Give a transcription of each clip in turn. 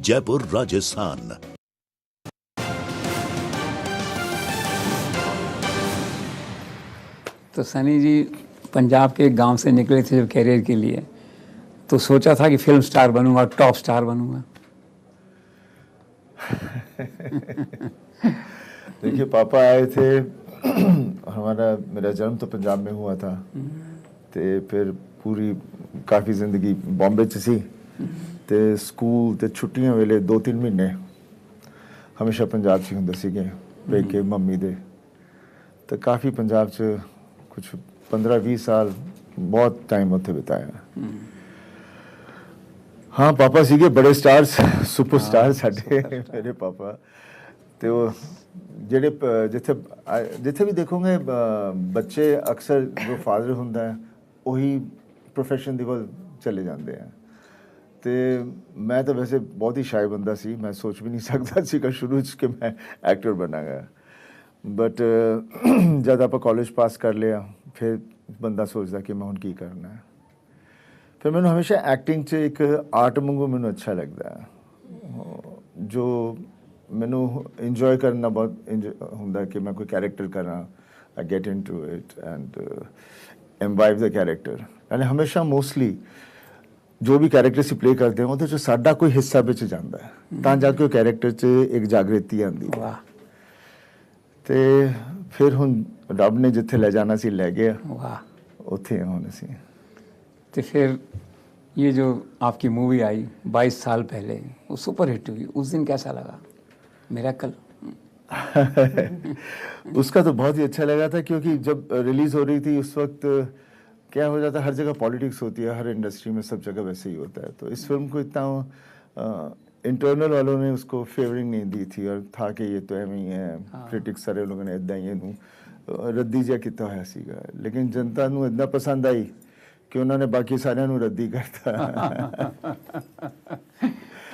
जयपुर राजस्थान। तो सनी जी पंजाब के एक गांव से निकले थे जब कैरियर के लिए, तो सोचा था कि फिल्म स्टार बनूंगा, टॉप स्टार बनूंगा। देखिए, पापा आए थे मेरा जन्म तो पंजाब में हुआ था, तो फिर पूरी काफ़ी ज़िंदगी बॉम्बे च सी, तो स्कूल तो छुट्टियां वेले 2-3 महीने हमेशा पंजाब च हुंदे सीगे पेके मम्मी दे। तो काफ़ी पंजाब च कुछ 15-20 साल बहुत टाइम उत्थे बिताया। हाँ, पापा सीगे बड़े स्टार्स, सुपर स्टार साडे मेरे पापा। तो ਜਿਹੜੇ ਜਿੱਥੇ ਵੀ ਦੇਖੋਗੇ ਬੱਚੇ ਅਕਸਰ ਜੋ ਫਾਦਰ ਹੁੰਦਾ ਹੈ ਉਹੀ ਪ੍ਰੋਫੈਸ਼ਨ ਦੀ ਵੱਲ ਚਲੇ ਜਾਂਦੇ ਆ। ਤੇ ਮੈਂ ਤਾਂ ਵੈਸੇ ਬਹੁਤ ਹੀ ਸ਼ਾਇ ਬੰਦਾ ਸੀ, ਮੈਂ ਸੋਚ ਵੀ ਨਹੀਂ ਸਕਦਾ ਸੀਗਾ ਸ਼ੁਰੂ 'ਚ ਕਿ ਮੈਂ ਐਕਟਰ ਬਣਾਂਗਾ। ਬਟ ਜਦ ਆਪਾਂ ਕਾਲਜ ਪਾਸ ਕਰ ਲਿਆ ਫਿਰ ਬੰਦਾ ਸੋਚਦਾ ਕਿ ਮੈਂ ਹੁਣ ਕੀ ਕਰਨਾ ਹੈ। ਫਿਰ ਮੈਨੂੰ ਹਮੇਸ਼ਾ ਐਕਟਿੰਗ 'ਚ ਇੱਕ ਆਰਟ ਵਾਂਗੂ ਮੈਨੂੰ ਅੱਛਾ ਲੱਗਦਾ ਜੋ ਮੈਨੂੰ ਇੰਜੋਏ ਕਰਨਾ ਬਹੁਤ ਹੁੰਦਾ ਕਿ ਮੈਂ ਕੋਈ ਕੈਰੈਕਟਰ ਕਰਾਂ, I get into it and imbibe the character. And ਹਮੇਸ਼ਾ ਮੋਸਟਲੀ ਜੋ ਵੀ ਕੈਰੈਕਟਰ ਅਸੀਂ ਪਲੇ ਕਰਦੇ ਹਾਂ ਉਹਦੇ 'ਚ ਸਾਡਾ ਕੋਈ ਹਿੱਸਾ ਵਿੱਚ ਜਾਂਦਾ ਹੈ ਤਾਂ ਜਾ ਕੇ ਉਹ ਕੈਰੈਕਟਰ 'ਚ ਇੱਕ ਜਾਗ੍ਰਿਤੀ ਆਉਂਦੀ ਹੈ। ਤੇ ਫਿਰ ਹੁਣ ਰੱਬ ਨੇ ਜਿੱਥੇ ਲੈ ਜਾਣਾ ਸੀ ਲੈ ਗਿਆ, ਉੱਥੇ ਹੁਣ ਅਸੀਂ। तो फिर ये जो आपकी मूवी आई 22 साल पहले, वो सुपर हिट हुई, उस दिन कैसा लगा? मिरेकल। उसका तो बहुत ही अच्छा लगा था क्योंकि जब रिलीज़ हो रही थी उस वक्त क्या हो जाता है, हर जगह पॉलिटिक्स होती है, हर इंडस्ट्री में सब जगह वैसे ही होता है। तो इस फिल्म को इतना इंटरनल वालों ने उसको फेवरिंग नहीं दी थी और था कि ये तो एम ही है, क्रिटिक्स सारे लोगों ने इदा ही रद्दी जिहा किया होया सीगा, लेकिन जनता नूं इतना पसंद आई कि उन्होंने बाकी सारे नूं रद्दी करता।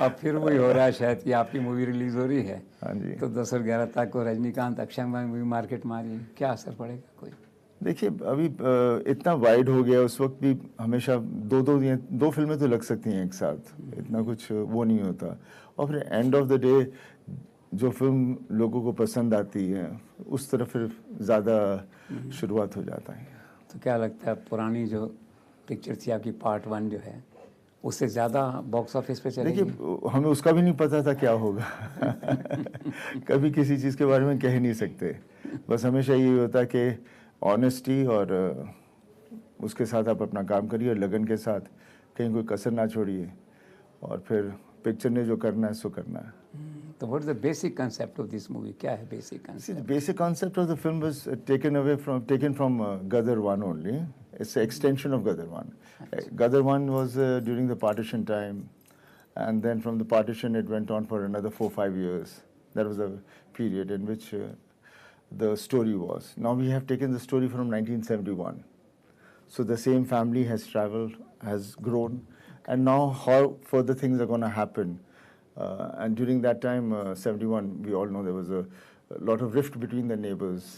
अब फिर वही हो रहा है शायद कि आपकी मूवी रिलीज हो रही है। हाँ जी। तो 10 और 11 तक को रजनीकांत अक्षय कुमार मूवी मार्केट मारी, क्या असर पड़ेगा कोई? देखिए, अभी इतना वाइड हो गया, उस वक्त भी हमेशा दो फिल्में तो लग सकती हैं एक साथ, इतना कुछ वो नहीं होता। और फिर एंड ऑफ द डे जो फिल्म लोगों को पसंद आती है उस तरफ फिर ज़्यादा शुरुआत हो जाता है। तो क्या लगता है पुरानी जो पिक्चर थी आपकी पार्ट 1 जो है उससे ज़्यादा बॉक्स ऑफिस पे चलेगी? देखिए, हमें उसका भी नहीं पता था क्या होगा। कभी किसी चीज़ के बारे में कह नहीं सकते, बस हमेशा यही होता है कि ऑनेस्टी और उसके साथ आप अपना काम करिए और लगन के साथ, कहीं कोई कसर ना छोड़िए और फिर पिक्चर ने जो करना है सो करना है। तो what is the basic concept of this movie? क्या है basic concept? The basic concept of the film was taken from Gadar 1 only. It's an extension of Gadar 1. Gadar 1 was during the partition time, and then from the partition it went on for another 4-5 years. That was the period in which the story was. Now we have taken the story from 1971. So the same family has traveled, has grown, and now how further things are going to happen. And during that time, 71, we all know there was a lot of rift between the neighbors.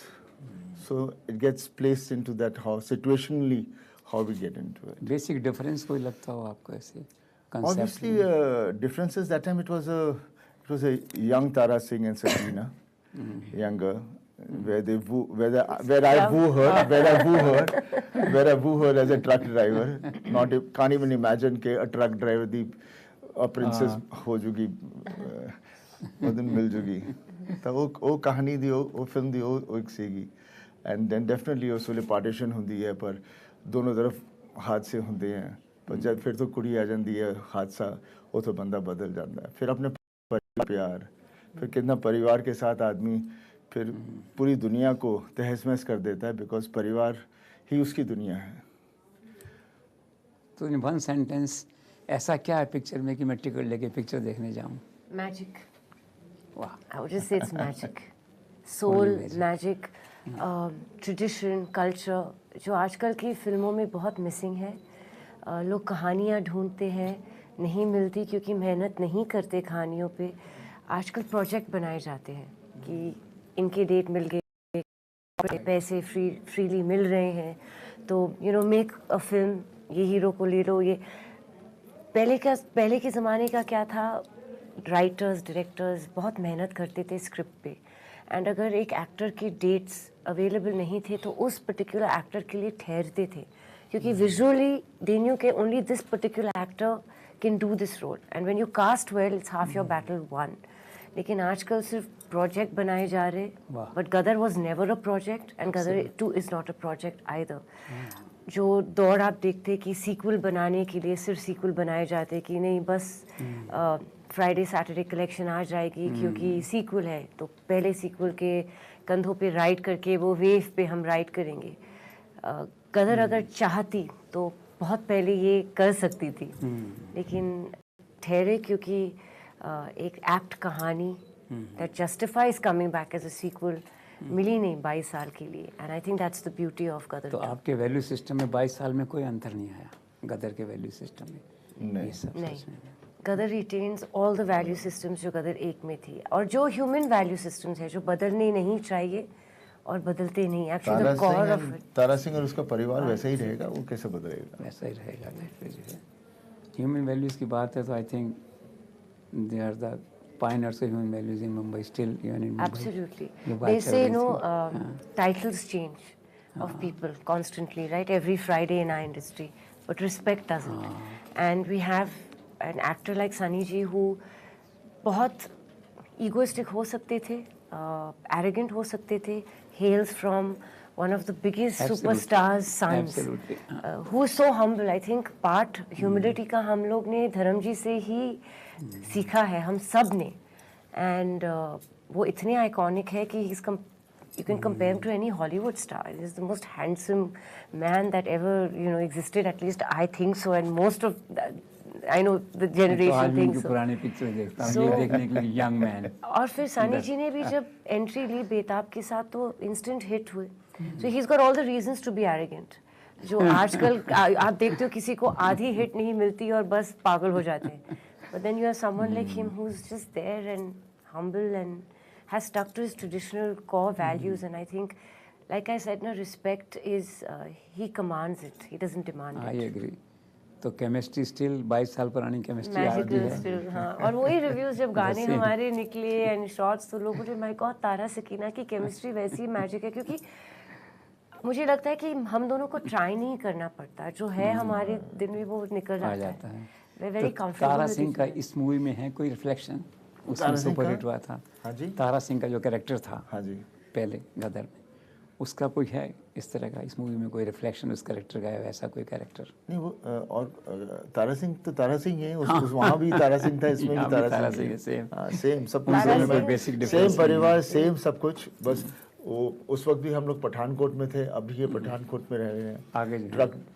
So it gets placed into that how situationally how we get into it. Basic difference कोई लगता हो आपको ऐसे concept Obviously, differences that time it was a young Tara Singh and Sabrina, younger, where I woo her as a truck driver. Can't even imagine कि a truck driver the princess हो जूगी ਉਹ ਦਿਨ ਮਿਲ ਜੂਗੀ। ਤਾਂ ਉਹ ਕਹਾਣੀ ਦੀ ਉਹ ਫਿਲਮ ਦੀ ਉਹ ਇੱਕ ਸੀਗੀ। ਐਂਡ ਦੈਨ ਡੈਫੀਨਿਟਲੀ ਉਸ ਵੇਲੇ ਪਾਰਟੀਸ਼ਨ ਹੁੰਦੀ ਹੈ ਪਰ ਦੋਨੋਂ ਤਰਫ ਹਾਦਸੇ ਹੁੰਦੇ ਹੈ, ਪਰ ਜਦ ਫਿਰ ਤੋਂ ਕੁੜੀ ਆ ਜਾਂਦੀ ਹੈ ਹਾਦਸਾ ਉਥੋਂ ਬੰਦਾ बदल जाता है। फिर अपने प्यार, फिर कितना परिवार के साथ आदमी फिर पूरी दुनिया को तहस महस कर देता है, बिकॉज परिवार ही उसकी दुनिया है। तो इन वन सेंटेंस ऐसा क्या है पिक्चर में कि मैं टिकट लेके पिक्चर देखने जाऊं? Magic. वाह, I would just say it's magic. Soul, magic, tradition, culture, जो आजकल की फिल्मों में बहुत मिसिंग है। लोग कहानियाँ ढूंढते हैं, नहीं मिलती क्योंकि मेहनत नहीं करते कहानियों पे। आजकल प्रोजेक्ट बनाए जाते हैं कि इनके डेट मिल गए, पैसे फ्रीली मिल रहे हैं, तो मेक अ फिल्म, ये हीरो को ले लो। ये पहले के ज़माने का क्या था, राइटर्स डायरेक्टर्स बहुत मेहनत करते थे स्क्रिप्ट पे, एंड अगर एक एक्टर के डेट्स अवेलेबल नहीं थे तो उस पर्टिकुलर एक्टर के लिए ठहरते थे, क्योंकि विजुअली दे न्यू के only this particular actor can do this role, and when you cast well it's half your battle won. लेकिन आजकल सिर्फ प्रोजेक्ट बनाए जा रहे, but Gadar was never a project and Gadar 2 is not a project either. जो दौड़ आप देखते कि सीक्वल बनाने के लिए सिर्फ सीक्वल बनाए जाते कि नहीं बस फ्राइडे सैटरडे कलेक्शन आ जाएगी क्योंकि सीक्वल है, तो पहले सीक्वल के कंधों पे राइड करके वो वेव पे हम राइड करेंगे. गदर अगर चाहती तो बहुत पहले ये कर सकती थी, लेकिन ठहरे क्योंकि एक एक्ट कहानी that justifies coming back as a sequel मिली नहीं 22 साल के लिए, and I think that's the beauty of Gadar. तो आपके वैल्यू सिस्टम में 22 साल में कोई अंतर नहीं आया गदर के वैल्यू सिस्टम में? नहीं. ये सब नहीं, सच में Gadar retains all the value systems जो गदर एक में थी, और जो ह्यूमन वैल्यू सिस्टम्स है जो बदलने नहीं चाहिए और बदलते नहीं. Actually the core of it, Tara Singh और उसका परिवार वैसा ही रहेगा, वो कैसे बदलेगा? वैसा ही रहेगा. ह्यूमन वैल्यूज की बात है तो I think they are the pioneers of human values in Mumbai, still even in Mumbai. absolutely. You They watch say everything. titles change of people constantly, right? Every Friday in our industry, but respect doesn't. And we have an actor like Sunny Ji who बहुत egoistic हो सकते थे, arrogant हो सकते थे, hails from one of the biggest Absolutely. superstars' sons, Absolutely. who is so humble. I think part humility का हम लोग ने धर्म जी से ही सीखा है, हम सब ने, एंड वो इतने आइकॉनिक है कि you can compare him to any Hollywood star. He's the most handsome man that ever existed, at least I think so, and most of I know the generation thinks so. पुराने picture देखता हूँ So- ये देखने के लिए young man. और फिर सानी जी ने भी जब एंट्री ली बेताब के साथ तो इंस्टेंट हिट हुए. So he is got all the reasons to be arrogant. जो आजकल आप देखते हो किसी को आधी हिट नहीं मिलती और बस पागल हो जाते हैं, but then you are someone like him who is just there and humble and has stuck to his traditional core values, and I think, like I said, no, respect is he commands it, he doesn't demand I it. agree. तो chemistry still 22 साल पुरानी chemistry आज भी magical है. Still. हाँ, और वही reviews जब गाने same. हमारे निकले एंड शॉर्ट्स तो लोग बोले माय गॉड तारा सकीना की केमिस्ट्री वैसी मैजिक है, क्योंकि मुझे लगता है कि हम दोनों को ट्राई नहीं करना पड़ता, जो है हमारे दिन में वो निकल आ जाता जाता है. है. वेरी तो तारा सिंह का कंफर्टेबल. इस मूवी में है कोई रिफ्लेक्शन? उसमें तारा सिंह सुपर का? हिट हुआ था. हाँ जी. तारा सिंह का जो कैरेक्टर था हाँ जी. पहले गदर में, उसका कोई है इस तरह का इस मूवी में कोई रिफ्लेक्शन उस कैरेक्टर का है, वैसा कोई कैरेक्टर? नहीं वो तारा सिंह तो तारा सिंह है, उस वहाँ भी तारा सिंह था, इसमें यहाँ भी भी तारा सिंह है, है. same. हाँ सेम सब कुछ तारा सेम सिंह- है, बेसिक सेम डिफरेंस परिवार सेम सब कुछ. बस वो उस वक्त भी हम लोग पठानकोट में थे, अभी ये पठानकोट में रह रहे हैं. आगे जी.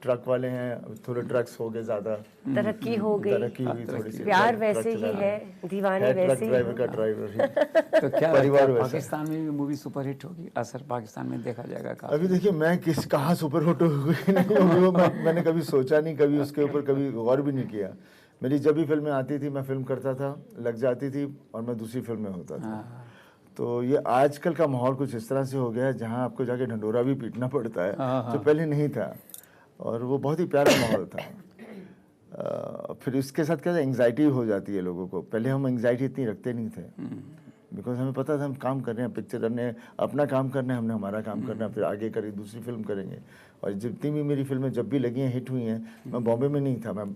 ट्रक वाले हैं, थोड़े ट्रक्स हो गए ज्यादा, तरक्की हो गई, तरक्की हुई थोड़ी सी. प्यार ट्रक वैसे ही चला है, रहे दीवाने हैं. ट्रक वैसे ही ड्राइवर का हैं. ड्राइवर ही. तो क्या परिवार लगता है, वैसा. पाकिस्तान में भी मूवी सुपर हिट होगी? असर पाकिस्तान में देखा जाएगा काफी? अभी देखिए मैं कहाँ सुपर हिट हुई नहीं होगी वो मैंने कभी सोचा नहीं, कभी उसके ऊपर कभी गौर भी नहीं किया. मेरी जब भी फिल्में आती थी मैं फिल्म करता था, लग जाती थी और मैं दूसरी फिल्म में होता था. तो ये आजकल का माहौल कुछ इस तरह से हो गया है जहाँ आपको जाके ढंडोरा भी पीटना पड़ता है, जो पहले नहीं था, और वो बहुत ही प्यारा माहौल था. फिर इसके साथ क्या एंग्जाइटी हो जाती है लोगों को. पहले हम एंग्जाइटी इतनी रखते नहीं थे, बिकॉज हमें पता था हम काम कर रहे हैं, पिक्चर ने अपना काम करना है, हमने हमारा काम करना है, फिर आगे करें दूसरी फिल्म करेंगे. और जितनी भी मेरी फिल्में जब भी लगी हैं हिट हुई हैं, मैं बॉम्बे में नहीं था, मैं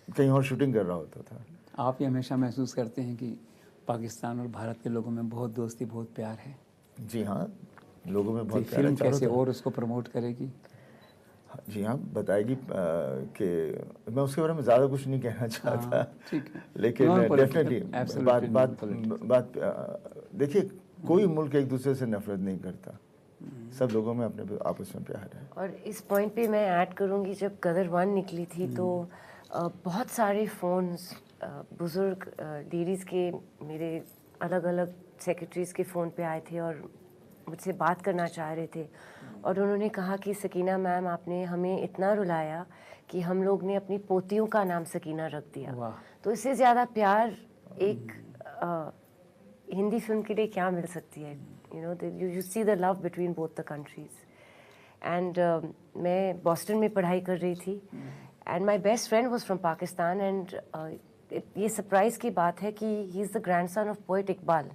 कहीं और शूटिंग कर रहा होता था. आप ये हमेशा महसूस करते हैं कि पाकिस्तान और भारत के लोगों में बहुत दोस्ती बहुत प्यार है? जी हाँ, लोगों में तो बहुत प्यार फिल्म है चारों कैसे तरफ. और उसको प्रमोट करेगी? जी हाँ बताएगी कि मैं उसके बारे में ज़्यादा कुछ नहीं कहना चाहता. ठीक है. लेकिन Non-political, डेफिनेटली absolutely बात देखिए, कोई मुल्क एक दूसरे से नफरत नहीं करता, सब लोगों में अपने आपस में प्यार है. और इस पॉइंट पे मैं ऐड करूँगी, जब गदर 1 निकली थी तो बहुत सारे फ़ोन्स बुज़ुर्ग लेडीज़ के मेरे अलग अलग सेक्रेटरीज़ के फ़ोन पे आए थे और मुझसे बात करना चाह रहे थे, और उन्होंने कहा कि सकीना मैम आपने हमें इतना रुलाया कि हम लोग ने अपनी पोतियों का नाम सकीना रख दिया. वाह. तो इससे ज़्यादा प्यार एक हिंदी फिल्म के लिए क्या मिल सकती है? You see the love between both the countries. And मैं बॉस्टन में पढ़ाई कर रही थी, and my best friend was from Pakistan, and ये सरप्राइज की बात है कि he is the grandson of poet Iqbal,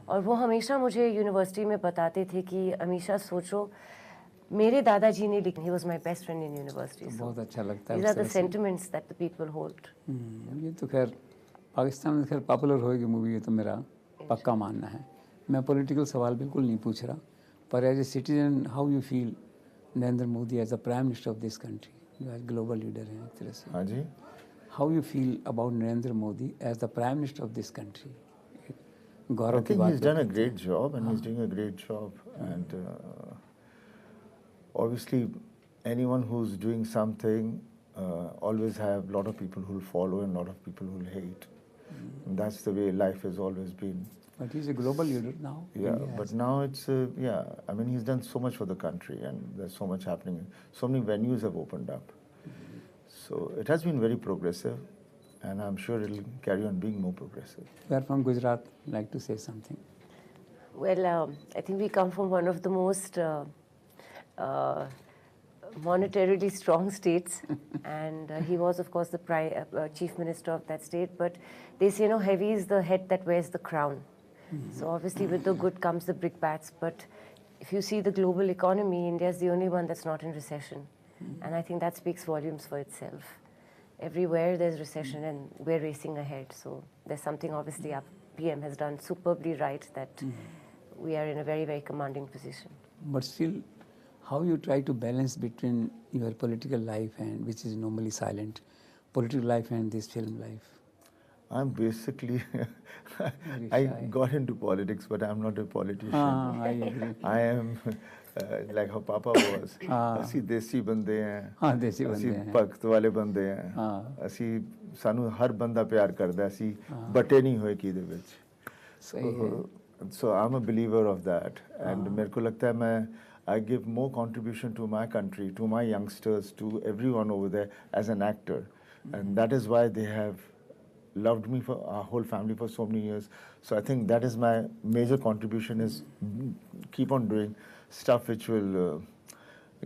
और वो हमेशा मुझे यूनिवर्सिटी में बताते थे कि अमीशा सोचो मेरे दादाजी ने लिखी, he was my best friend in university, so बहुत अच्छा लगता है दीज उस आर द तरह से। Sentiments that the people hold. ये तो खैर पाकिस्तान में खैर पॉपुलर होएगी मूवी, ये तो मेरा पक्का मानना है। मैं पॉलिटिकल सवाल बिल्कुल नहीं पूछ रहा, पर as a citizen how you feel Narendra Modi as the prime minister of this country, जो आज ग्लोबल लीडर हैं एक तरह से, हाँ जी, how you feel about Narendra Modi as the prime minister of this country? Gaurav I की think बात he's done a करते great job, and he's doing a great job. And obviously, anyone who's doing something always have a lot of people who'll follow and a lot of people who'll hate. And that's the way life has always been. But he's a global leader now. Yeah, India but has- now it's I mean, he's done so much for the country, and there's so much happening. So many venues have opened up. So it has been very progressive, and I'm sure it'll carry on being more progressive. We are from Gujarat. Like to say something? Well, I think we come from one of the most monetarily strong states, and he was, of course, the chief minister of that state. But they say, heavy is the head that wears the crown. So obviously, with the good comes the brickbats. But if you see the global economy, India is the only one that's not in recession, and I think that speaks volumes for itself. Everywhere there's recession, and we're racing ahead. So there's something obviously our PM has done superbly right, that we are in a very, very commanding position. But still, how you try to balance between your political life and which is normally silent, political life and this film life? I'm basically, Very I shy. got into politics, but I'm not a politician. I agree. I am like how Papa was. ਅਸੀਂ ਦੇਸੀ ਬੰਦੇ ਹਾਂ, ਦੇਸੀ ਅਸੀਂ ਬੰਦੇ ਹਾਂ। ਭਗਤ ਵਾਲੇ ਬੰਦੇ ਆ ਹਾਂ। ਅਸੀਂ ਸਾਨੂੰ ਹਰ ਬੰਦਾ ਪਿਆਰ ਕਰਦਾ, ਅਸੀਂ ਬਟੇ ਨਹੀਂ ਹੋਏ ਕਿਹਦੇ ਵਿੱਚ। सही है। So I'm a believer of that, and मेरे को लगता है मैं I give more contribution to my country, to my youngsters, to everyone over there as an actor, and that is why they have loved me, for our whole family, for so many years. So I think that is my major contribution, is keep on doing stuff which will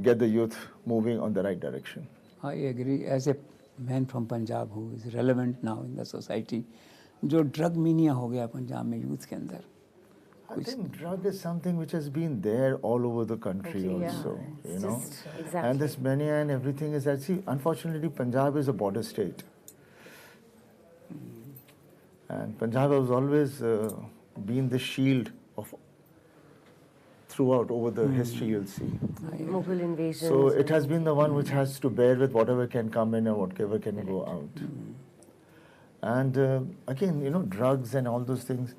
get the youth moving on the right direction. I agree. As a man from Punjab who is relevant now in the society, जो drug mania हो गया पंजाब में youth के अंदर, I think drug is something which has been there all over the country Yeah, also, it's you know. just- exactly. And this mania and everything is actually, unfortunately, Punjab is a border state. And Punjab has always been the shield of throughout over the history, you'll see. Mughal invasion. So it has been the one which has to bear with whatever can come in and whatever can go out. And again, drugs and all those things,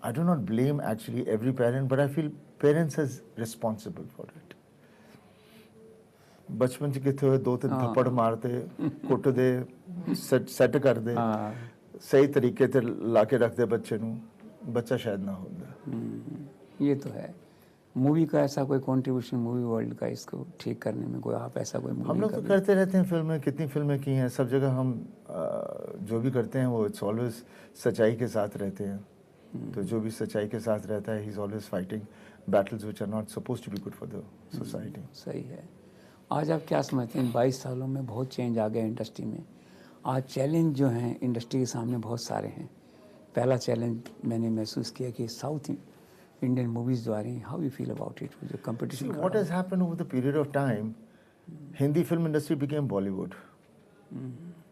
I do not blame actually every parent, but I feel parents is responsible for it. बचपन च किथे होए 2-3 थप्पड़ मारते कुटदे set करदे सही तरीके ते लाके रखदे बच्चे नू, बच्चा शायद ना होंदा। ये तो है। मूवी का ऐसा कोई कंट्रीब्यूशन मूवी वर्ल्ड का इसको ठीक करने में कोई आप ऐसा कोई हम मूवी लोग तो करते रहते हैं फिल्में, कितनी फिल्में की हैं, सब जगह हम जो भी करते हैं वो इट्स ऑलवेज सच्चाई के साथ रहते हैं। तो जो भी सच्चाई के साथ रहता है, he is always fighting battles which are not supposed to be good for the society. सही है। आज आप क्या समझते हैं 22 सालों में बहुत चेंज आ गया इंडस्ट्री में। आज चैलेंज जो हैं इंडस्ट्री के सामने बहुत सारे हैं। पहला चैलेंज मैंने महसूस किया कि साउथ इंडियन मूवीज जो आ रही हैं, how you feel about it, जो competition. What has happened over the period of time, Hindi film industry became Bollywood.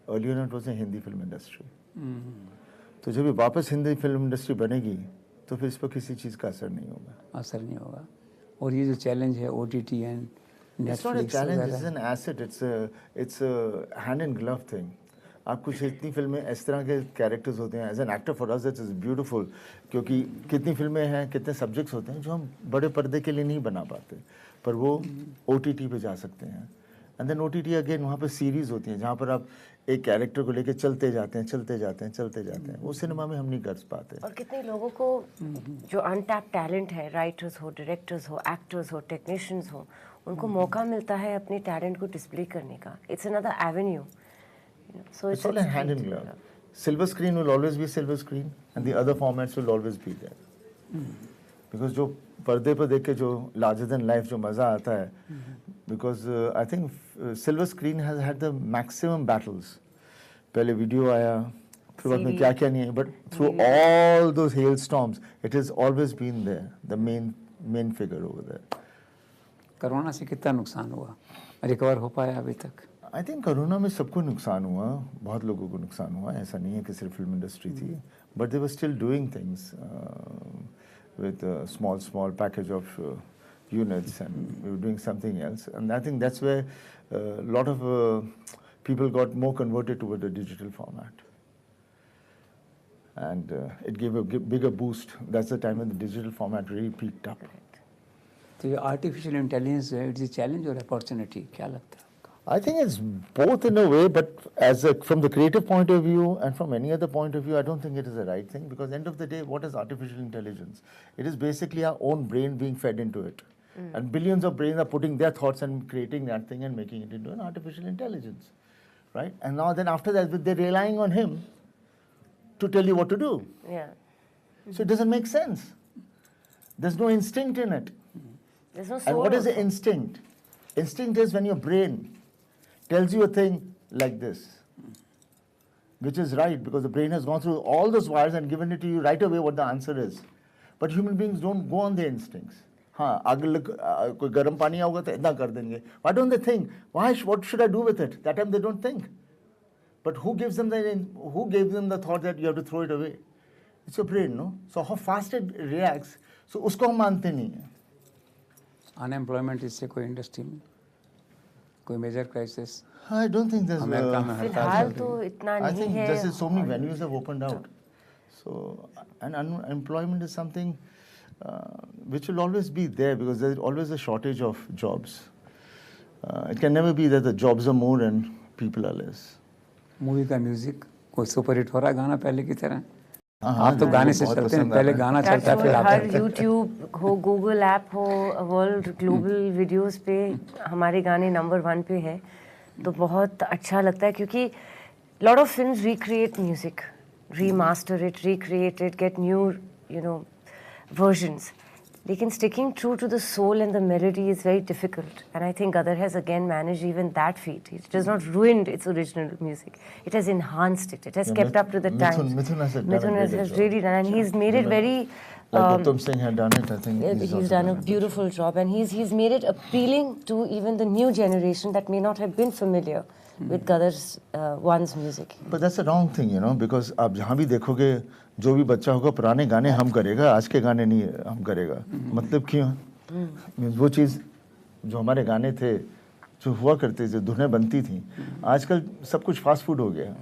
Earlier it was a Hindi film industry. तो जब वापस हिंदी फिल्म इंडस्ट्री बनेगी तो फिर इस पर किसी चीज़ का असर नहीं होगा। असर नहीं होगा। और ये जो चैलेंज है OTT and It's not a challenge, it's an asset, it's a hand in glove thing. आप कुछ इतनी फिल्में इस तरह के कैरेक्टर्स होते हैं, as an actor for us it's beautiful, क्योंकि कितनी फिल्में हैं, कितने सब्जेक्ट्स होते हैं जो हम बड़े पर्दे के लिए नहीं बना पाते, पर वो OTT पे जा सकते हैं। एंड देन OTT अगेन वहाँ पे सीरीज होती हैं जहाँ पर आप एक कैरेक्टर को लेके चलते जाते हैं, वो सिनेमा में हम नहीं कर पाते। और कितने लोगों को जो अनटैप टैलेंट है, राइटर्स हो, डायरेक्टर्स हो, एक्टर्स हो, टेक्नीशियंस हो, उनको मौका मिलता है अपने टैलेंट को डिस्प्ले करने का। It's another Avenue, so it's all a hand in glove. Silver screen will always be silver screen, and the other formats will always be there. Because जो पर्दे पर देख के जो larger than life जो मज़ा आता है, because I think silver screen has had the maximum battles. पहले वीडियो आया, फिर बाद में CD. क्या क्या नहीं है, but through all those hailstorms, it has always been there, the main figure over there. Corona से कितना नुकसान हुआ, रिकवर हो पाया अभी तक? आई थिंक कोरोना में सबको नुकसान हुआ, बहुत लोगों को नुकसान हुआ, ऐसा नहीं है कि सिर्फ फिल्म इंडस्ट्री थी, but they were still doing things with small package of units, and we were doing something else, and I think that's where a lot of people got more converted toward the digital format, and it gave a bigger boost. That's the time when the digital format really peaked up. तो ये artificial intelligence है, it's a challenge और opportunity, क्या लगता है आपको? I think it's both in a way, but from the creative point of view and from any other point of view, I don't think it is the right thing, because end of the day, what is artificial intelligence? It is basically our own brain being fed into it. And billions of brains are putting their thoughts and creating that thing and making it into an artificial intelligence, right? And now then after that, they're relying on him to tell you what to do. Yeah. So it doesn't make sense. There's no instinct in it. There's no And soul. what is the also. instinct? Instinct is when your brain tells you a thing like this, which is right, because the brain has gone through all those wires and given it to you right away what the answer is. But human beings don't go on their instincts. हाँ, कोई गर्म पानी आओगे तो इतना कर देंगे. Why don't they think? What should I do with it? That time they don't think. But who gave them the thought that you have to throw it away? It's your brain, no? So how fast it reacts, so उसको हम मानते नहीं हैं. Unemployment इससे कोई industry में कोई major crisis? I don't think there's. America में हड़ताल फिलहाल चल तो रही है। इतना I नहीं think है. just so many venues have opened out. So, and unemployment is something which will always be there, because there's always a shortage of jobs. It can never be that the jobs are more and people are less. Movie का music कोई super hit हो रहा है गाना पहले की तरह? हाँ, आप तो गाने से बहुत चलते हैं, पसंद आ पहले रहा है। गाना चलता है फिर आप हर चलते हैं। यूट्यूब हो, गूगल ऐप हो, वर्ल्ड ग्लोबल वीडियोस पे हमारे गाने नंबर 1 पे है, तो बहुत अच्छा लगता है, क्योंकि lot of films recreate music, remaster it, recreate it, get new versions. लेकिन sticking true to the soul and the melody is very difficult, and I think Gadar has again managed even that feat. It has not ruined its original music. It has enhanced it. It has kept up to the times. Mithun has done a Mithun great has job. really done, and he's made it very. Like Uttam Singh had done it, I think. He's also done a it. beautiful job, and he's made it appealing to even the new generation that may not have been familiar with Gadar's one's music. But that's the wrong thing, because आप जहाँ भी देखोगे, जो भी बच्चा होगा पुराने गाने हम करेगा, आज के गाने नहीं हम करेगा. मतलब क्यों? Means वो चीज़ जो हमारे गाने थे, जो हुआ करते थे, धुनें बनती थी, आजकल सब कुछ फास्ट फूड हो गया.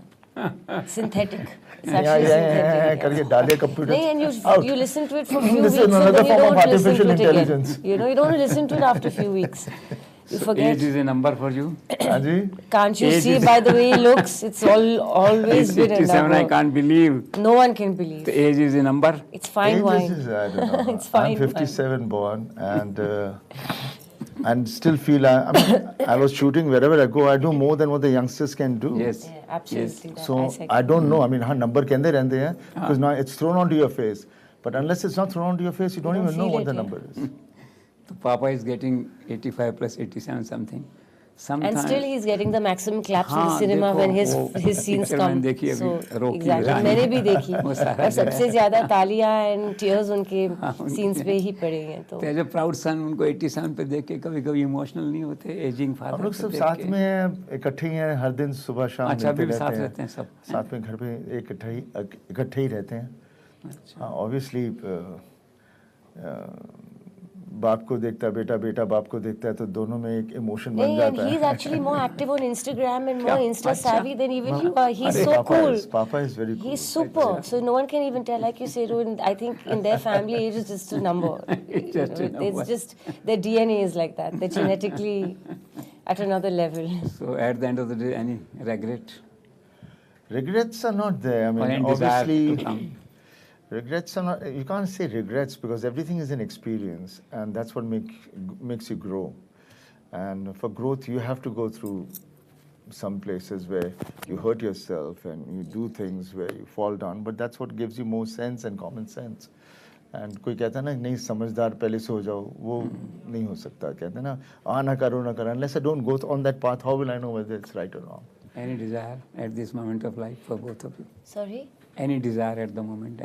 Synthetic. It's Yeah, actually synthetic. करके डाले computer. No, and you listen to it for a few This weeks, is and another then you form of don't listen to artificial it again. intelligence. You know, you don't listen to it after a few weeks. You forget. Age is a number for you. हाँ जी. Can't you Age see is- by the way he looks? It's always been a 87, I number. can't believe. No one can believe. The age is a number. It's fine Age wine. is, I don't know. It's fine I'm 57 born, and still feel I mean, I was shooting wherever I go. I do more than what the youngsters can do. Yes. Yeah, absolutely. That So I second. I don't know. I mean, हाँ number कहते रहते हैं because now it's thrown onto your face. But unless it's not thrown onto your face, you don't don't even know feel what it, the yeah. number is. So Papa is getting 85 plus 87 something. And Sometimes still he's getting the maximum claps in the हाँ, cinema देखो, when वो his scenes picture come. मैंने देखी अभी, So रोकी exactly, रानी। मैंने भी देखी. वो सारा और जो सबसे है। ज्यादा तालियां and tears उनके उनके scenes पे ही पड़े हैं. तो एज ए प्राउड सन उनको 87 पे देख के कभी कभी इमोशनल नहीं होते, एजिंग फादर हम लोग सब साथ में हैं, इकट्ठे ही हैं, हर दिन सुबह शाम अच्छा, अभी मिलते भी साथ रहते रहते हैं सब? साथ में घर पे इकट्ठे ही रहते हैं. ऑब्वियसली बाप को देखता है बेटा, बेटा बाप को देखता है, तो दोनों में एक इमोशन बन and जाता he's है. actually more active on Instagram and more क्या? Insta अच्छा। savvy than even you are. He's अरे, so cool. Papa is very cool. He's super. So no one can even tell, like you say, Rohan, I think in their family age is just a number. It's just a number. It's just their DNA is like that. They're genetically at another level. So at the end of the day, any regret Regrets are not there. I or mean, any desire obviously, to come? regrets are not. You can't say regrets because everything is an experience, and that's what makes you grow. And for growth, you have to go through some places where you hurt yourself and you do things where you fall down. But that's what gives you more sense and common sense. And कोई कहता है ना नहीं समझदार पहले से हो जाओ, वो नहीं हो सकता. कहते हैं ना ना करो. Unless I don't go on that path, how will I know whether it's right or wrong? Any desire at this moment of life for both of you? Sorry? Any desire at the moment?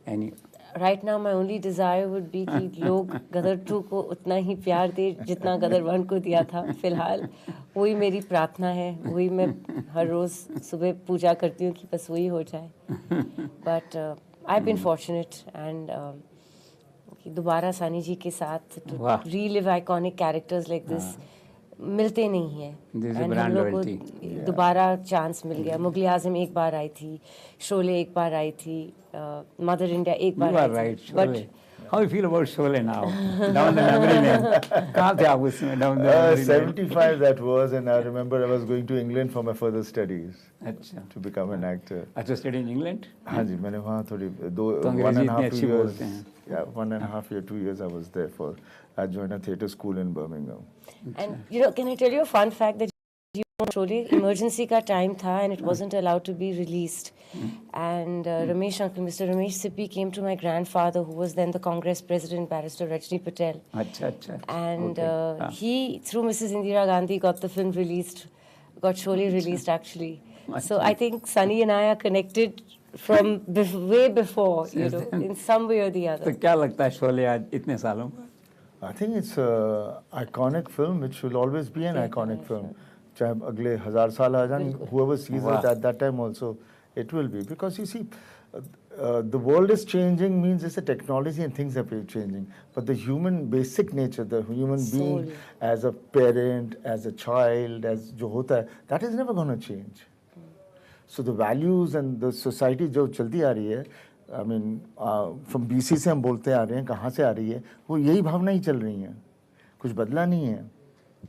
Any? Right now my only desire would be कि लोग गदर 2 को उतना ही प्यार दे जितना गदर 1 को दिया था फिलहाल वही मेरी प्रार्थना है वही मैं हर रोज़ सुबह पूजा करती हूँ कि बस वही हो जाए but I've been fortunate and कि दोबारा सानी जी के साथ relive iconic characters like this मिलते नहीं हैं and हम लोग को दोबारा चांस मिल गया मुगल आजम एक बार आई थी शोले एक बार आई थी मदर इंडिया एक बार आई थी but How you feel about Sholay now? Down the memory lane. कहाँ थे आप उसमें down the memory lane? 75 that was, and I remember I was going to England for my further studies. अच्छा. To become an actor. अच्छा study in England? हाँ जी मैंने वहाँ थोड़ी तो अंग्रेजी इतनी अच्छी बोलते हैं. Yeah, 1.5 year, 2 years I was there for. I joined a theatre school in Birmingham. And you know, can I tell you a fun fact that Sholay emergency का time था and it wasn't allowed to be released. And Ramesh uncle, Mr. Ramesh Sippy came to my grandfather who was then the Congress president, Barrister Rajni Patel. अच्छा. And he, through Mrs. Indira Gandhi, got the film released, got Sholay released actually. So I think Sunny and I are connected from way before, you know, in some way or the other. तो क्या लगता है शोले आज इतने सालों बाद? I think it's an iconic film. It will always be an iconic film. चाहे अगले 1000 साल आ जाएं, whoever sees it at that time also, it will be. Because you see, the world is changing means it's a technology and things are changing. But the human basic nature, the human being as a parent, as a child, as जो होता है, that is never going to change. So the values and the society जो चलती आ रही है, I mean, from BC से हम बोलते आ रहे हैं, कहाँ से आ रही है, वो यही भावना ही चल रही हैं, कुछ बदला नहीं है.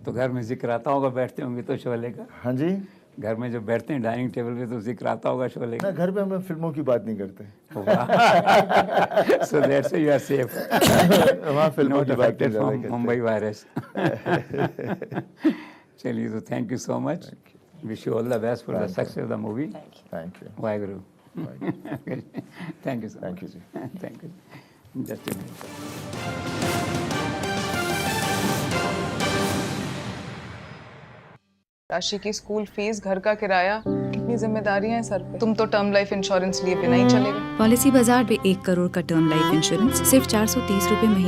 तो घर में जिक्र आता होगा बैठते होंगे तो शोले का? हाँ जी. घर में जो बैठते हैं डाइनिंग टेबल पे तो जिक्र आता होगा शोले का? ना घर पे हम फिल्मों की बात नहीं करते. So that's why you are safe. वहाँ फिल्मों की बात नहीं करते. मुंबई वायरस. चलिए तो thank you so much. Wish you all the best for the success of the movie. Thank you. Waheguru. Thank you so much. Thank you, ji. Thank you. Just a minute. राशि की school fees, घर का किराया, कितनी जिम्मेदारियां हैं sir पे. तुम तो टर्म लाइफ इंश्योरेंस लिए बिना ही चलेगा. पॉलिसी बाजार पे 1 करोड़ का टर्म लाइफ इंश्योरेंस सिर्फ 430 रुपए महीने